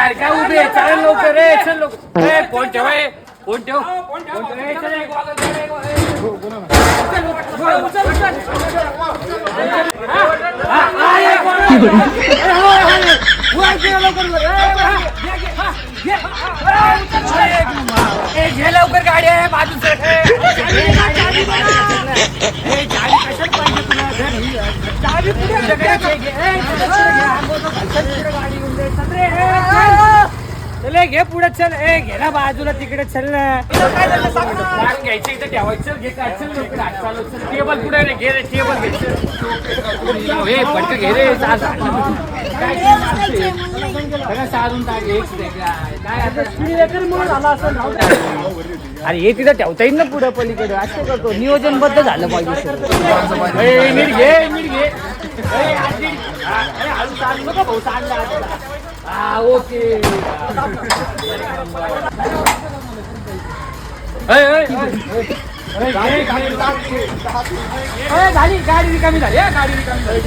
यार काय उभे चाल लवकर रे चल लवकर ए फोन ठेव फोन ठेव चल एक घे लवकर गाडी आहे बाजू चले घे पुढे चल ए घे ना बाजूला तिकडे चल ना घ्यायचं इथं ठेवायचं घे काय चल लवकर चालू टेबल पुढे रे घे रे टेबल घे पटकन घे रे साधून काय अरे हे तिथं ठेवता येईल ना पुढे पलीकडे असं करतो नियोजनबद्ध झालं पाहिजे नीट घे नीट घे हळू चालू नका भाऊ चालला हा ओके झाली गाडी रिकामी झाली गाडी रिकामी झाली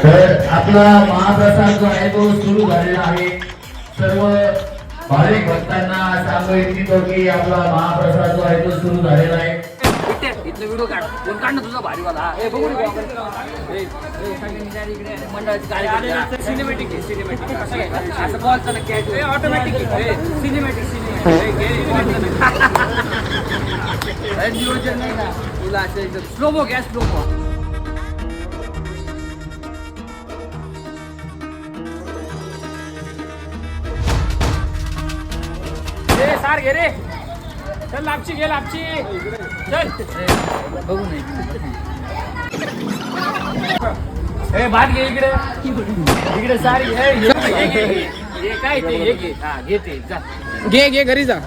तर आपला महाप्रसाद जो आहे तो सुरू झालेला आहे. सर्व भाविक भक्तांना सांगू इच्छितो की आपला महाप्रसाद जो आहे तो सुरू झालेला आहे. इथलं व्हिडिओ काढ कोण काढ ना तुझा भारीवाला हे बघू मंडळाची गाडी सिनेमॅटिक आहे सिनेमॅटिक असं बॉलचा नक्की ऑटोमॅटिक सिनेमॅटिक नियोजन नाही ना तुला असं एकदम स्लोमो घ्या स्लोमो सार घे रे चल लापची घे लापची चल बघू नाही ए भात घे इकडे इकडे सार घे काय ते घे घे ते जा घे घे घरी जा